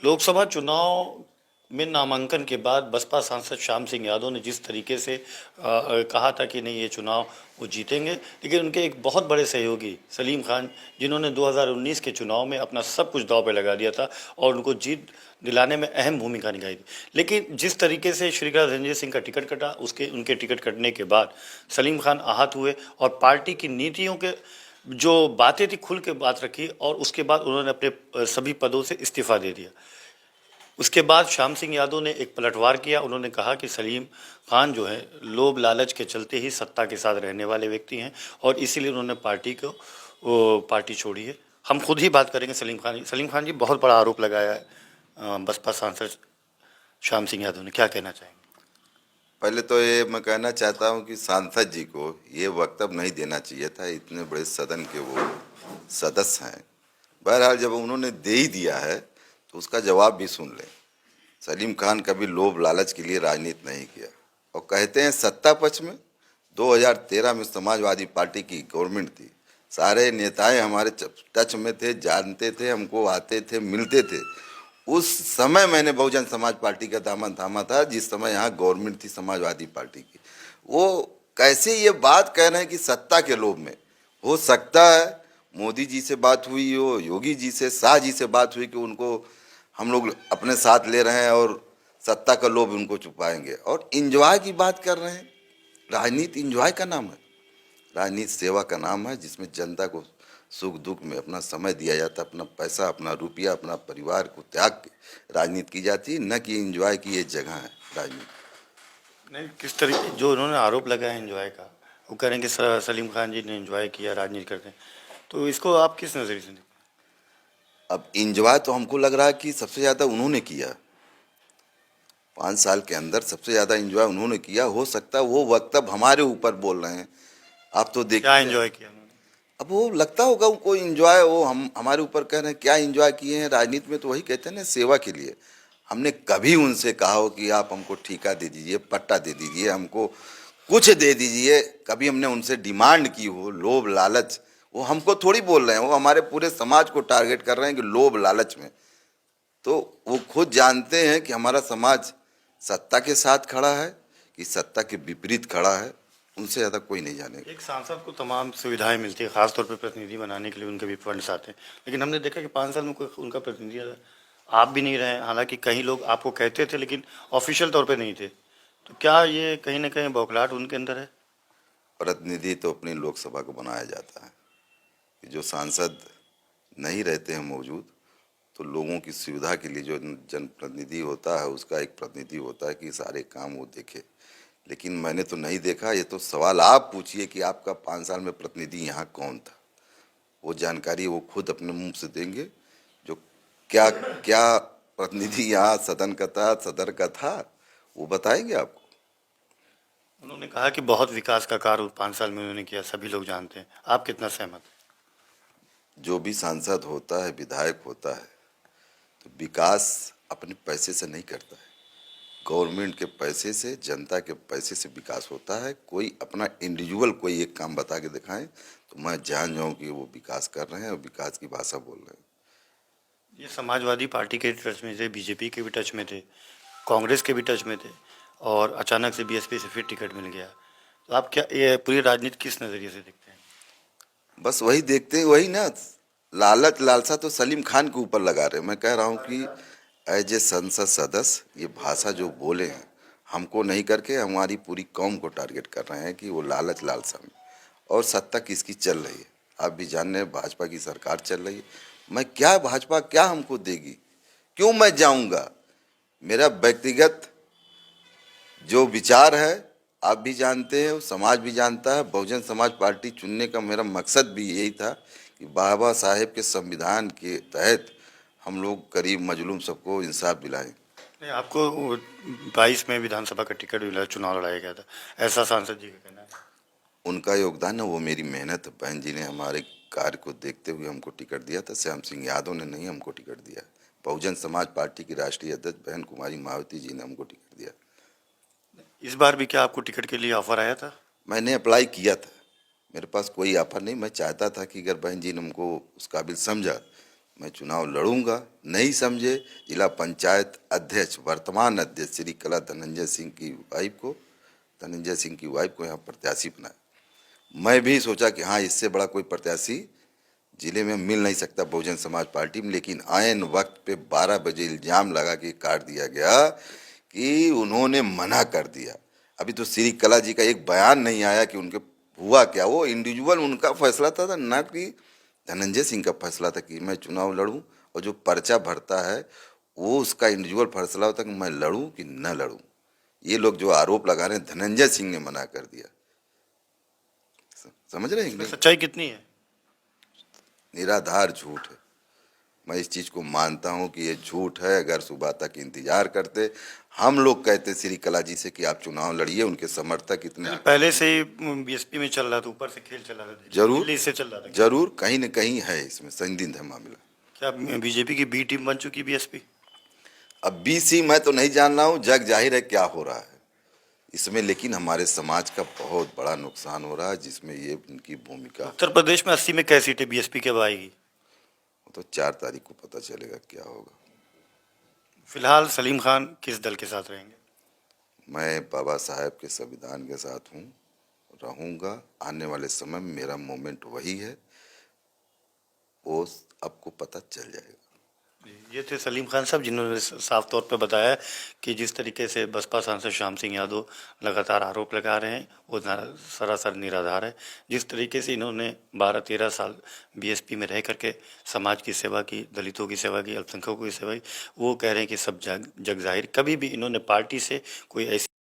लोकसभा चुनाव में नामांकन के बाद बसपा सांसद श्याम सिंह यादव ने जिस तरीके से कहा था कि नहीं ये चुनाव वो जीतेंगे, लेकिन उनके एक बहुत बड़े सहयोगी सलीम खान, जिन्होंने 2019 के चुनाव में अपना सब कुछ दांव पे लगा दिया था और उनको जीत दिलाने में अहम भूमिका निभाई थी, लेकिन जिस तरीके से श्रीकांत रणजीत सिंह का टिकट कटा, उसके उनके टिकट कटने के बाद सलीम खान आहत हुए और पार्टी की नीतियों के जो बातें थी खुल के बात रखी और उसके बाद उन्होंने अपने सभी पदों से इस्तीफा दे दिया। उसके बाद श्याम सिंह यादव ने एक पलटवार किया। उन्होंने कहा कि सलीम खान जो है लोभ लालच के चलते ही सत्ता के साथ रहने वाले व्यक्ति हैं और इसीलिए उन्होंने पार्टी छोड़ी है। हम खुद ही बात करेंगे सलीम खान जी, बहुत बड़ा आरोप लगाया है बसपा सांसद श्याम सिंह यादव ने, क्या कहना चाहेंगे? पहले तो ये मैं कहना चाहता हूँ कि सांसद जी को ये वक्तव्य नहीं देना चाहिए था, इतने बड़े सदन के वो सदस्य हैं। बहरहाल जब उन्होंने दे ही दिया है तो उसका जवाब भी सुन लें। सलीम खान कभी लोभ लालच के लिए राजनीति नहीं किया और कहते हैं सत्ता पक्ष में 2013 में समाजवादी पार्टी की गवर्नमेंट थी, सारे नेताएं हमारे टच में थे, जानते थे, हमको आते थे, मिलते थे। उस समय मैंने बहुजन समाज पार्टी का दामन थामा था, जिस समय यहाँ गवर्नमेंट थी समाजवादी पार्टी की। वो कैसे ये बात कह रहे हैं कि सत्ता के लोभ में? हो सकता है मोदी जी से बात हुई हो, योगी जी से, शाह जी से बात हुई कि उनको हम लोग अपने साथ ले रहे हैं और सत्ता का लोभ उनको छुपाएंगे। और इंजॉय की बात कर रहे हैं। राजनीति इंजॉय का नाम है, राजनीति सेवा का नाम है, जिसमें जनता को सुख दुख में अपना समय दिया जाता है, अपना पैसा, अपना रुपया, अपना परिवार को त्याग के राजनीति की जाती है, न कि इंजॉय की ये जगह है राजनीति। नहीं, किस तरीके जो उन्होंने आरोप लगाया एंजॉय का, वो कह रहे हैं कि सलीम खान जी ने एंजॉय किया, राजनीति करते हैं, तो इसको आप किस नज़रिए से देखते हैं? अब इंजॉय तो हमको लग रहा है कि सबसे ज़्यादा उन्होंने किया। 5 साल के अंदर सबसे ज़्यादा इंजॉय उन्होंने किया। हो सकता है वो वक्तव्य हमारे ऊपर बोल रहे हैं, आप तो क्या देखते हैं। एंजॉय किया उन्होंने? अब वो लगता होगा उनको इंजॉय, वो हम हमारे ऊपर कह रहे हैं क्या इंजॉय किए हैं। राजनीति में तो वही कहते हैं ना, सेवा के लिए। हमने कभी उनसे कहा हो कि आप हमको ठेका दे दीजिए, पट्टा दे दीजिए, हमको कुछ दे दीजिए, कभी हमने उनसे डिमांड की हो? लोभ लालच, वो हमको थोड़ी बोल रहे हैं, वो हमारे पूरे समाज को टारगेट कर रहे हैं कि लोभ लालच में। तो वो खुद जानते हैं कि हमारा समाज सत्ता के साथ खड़ा है कि सत्ता के विपरीत खड़ा है, उनसे ज़्यादा कोई नहीं जानेगा। एक सांसद को तमाम सुविधाएं मिलती है, खासतौर पे प्रतिनिधि बनाने के लिए उनके भी फंड्स आते हैं, लेकिन हमने देखा कि 5 साल में कोई उनका प्रतिनिधि आप भी नहीं रहे। हालांकि कई लोग आपको कहते थे लेकिन ऑफिशियल तौर पे नहीं थे, तो क्या ये कहीं ना कहीं बौखलाहट उनके अंदर है? प्रतिनिधि तो अपनी लोकसभा को बनाया जाता है कि जो सांसद नहीं रहते हैं मौजूद, तो लोगों की सुविधा के लिए जो जनप्रतिनिधि होता है उसका एक प्रतिनिधि होता है कि सारे काम वो देखे। लेकिन मैंने तो नहीं देखा। ये तो सवाल आप पूछिए कि आपका 5 साल में प्रतिनिधि यहाँ कौन था, वो जानकारी वो खुद अपने मुंह से देंगे। जो क्या क्या प्रतिनिधि यहाँ सदन का था, सदर का था, वो बताएंगे आपको। उन्होंने कहा कि बहुत विकास का कार्य 5 साल में उन्होंने किया, सभी लोग जानते हैं। आप कितना सहमत हैं? जो भी सांसद होता है, विधायक होता है, तो विकास अपने पैसे से नहीं करता है। गवर्नमेंट के पैसे से, जनता के पैसे से विकास होता है। कोई अपना इंडिविजुअल कोई एक काम बता के दिखाएं तो मैं जान जाऊं कि वो विकास कर रहे हैं और विकास की भाषा बोल रहे हैं। ये समाजवादी पार्टी के टच में थे, बीजेपी के भी टच में थे, कांग्रेस के भी टच में थे और अचानक से बीएसपी से फिर टिकट मिल गया, तो आप क्या ये पूरी राजनीति किस नज़रिए से देखते हैं? बस वही देखते हैं, वही ना, लालच लालसा तो सलीम खान के ऊपर लगा रहे हैं। मैं कह रहा हूँ कि एज ए संसद सदस्य ये भाषा जो बोले हैं, हमको नहीं करके हमारी पूरी कौम को टारगेट कर रहे हैं कि वो लालच लालसा में। और सत्ता किसकी चल रही है आप भी जान रहे हैं, भाजपा की सरकार चल रही है। मैं क्या, भाजपा क्या हमको देगी? क्यों मैं जाऊंगा? मेरा व्यक्तिगत जो विचार है आप भी जानते हैं, समाज भी जानता है। बहुजन समाज पार्टी चुनने का मेरा मकसद भी यही था कि बाबा साहेब के संविधान के तहत हम लोग गरीब मजलूम सबको इंसाफ दिलाएं। नहीं, आपको 22 में विधानसभा का टिकट मिला, चुनाव लड़ाया गया था, ऐसा सांसद जी का कहना है। उनका योगदान है, वो मेरी मेहनत है। बहन जी ने हमारे कार्य को देखते हुए हमको टिकट दिया था, श्याम सिंह यादव ने नहीं हमको टिकट दिया। बहुजन समाज पार्टी की राष्ट्रीय अध्यक्ष बहन कुमारी मायावती जी ने हमको टिकट दिया। इस बार भी क्या आपको टिकट के लिए ऑफर आया था? मैंने अप्लाई किया था, मेरे पास कोई ऑफर नहीं। मैं चाहता था कि अगर बहन जी ने हमको उस काबिल समझा मैं चुनाव लड़ूंगा। नहीं समझे, जिला पंचायत अध्यक्ष, वर्तमान अध्यक्ष श्री कला धनंजय सिंह की वाइफ को यहाँ प्रत्याशी बनाया। मैं भी सोचा कि हाँ, इससे बड़ा कोई प्रत्याशी जिले में मिल नहीं सकता बहुजन समाज पार्टी में, लेकिन आयन वक्त पे 12 बजे इल्जाम लगा के काट दिया गया कि उन्होंने मना कर दिया। अभी तो श्री कला जी का एक बयान नहीं आया कि उनके हुआ क्या। वो इंडिविजुअल उनका फैसला था ना कि धनंजय सिंह का फैसला था कि मैं चुनाव लड़ूं, और जो पर्चा भरता है वो उसका इंडिविजुअल फैसला होता है कि मैं लड़ूं कि न लड़ूं। ये लोग जो आरोप लगा रहे हैं, धनंजय सिंह ने मना कर दिया। समझ रहे हैं? सच्चाई कितनी है? निराधार झूठ है। मैं इस चीज को मानता हूं कि ये झूठ है। अगर सुबह तक इंतजार करते, हम लोग कहते श्री कला जी से कि आप चुनाव लड़िए, उनके समर्थक इतने पहले से ही बीएसपी में चल रहा था, ऊपर से खेल चला था, जरूर दिल्ली से चल रहा था। जरूर कहीं न कहीं है इसमें संदिग्ध है मामला। क्या बीजेपी की बी टीम बन चुकी बीएसपी? अब बीसी मैं तो नहीं जान रहा हूँ, जग जाहिर है क्या हो रहा है इसमें, लेकिन हमारे समाज का बहुत बड़ा नुकसान हो रहा है जिसमें ये उनकी भूमिका। उत्तर प्रदेश में 80 में कै सीटें बीएसपी के अब आएगी? तो 4 तारीख को पता चलेगा क्या होगा। फिलहाल सलीम खान किस दल के साथ रहेंगे? मैं बाबा साहेब के संविधान के साथ हूँ, रहूँगा। आने वाले समय में मेरा मोमेंट वही है, वो आपको पता चल जाएगा। ये थे सलीम खान साहब, जिन्होंने साफ तौर पर बताया कि जिस तरीके से बसपा सांसद श्याम सिंह यादव लगातार आरोप लगा रहे हैं वो सरासर निराधार है। जिस तरीके से इन्होंने 12-13 साल बीएसपी में रह करके समाज की सेवा की, दलितों की सेवा की, अल्पसंख्यकों की सेवा की, वो कह रहे हैं कि सब जग जाहिर। कभी भी इन्होंने पार्टी से कोई ऐसी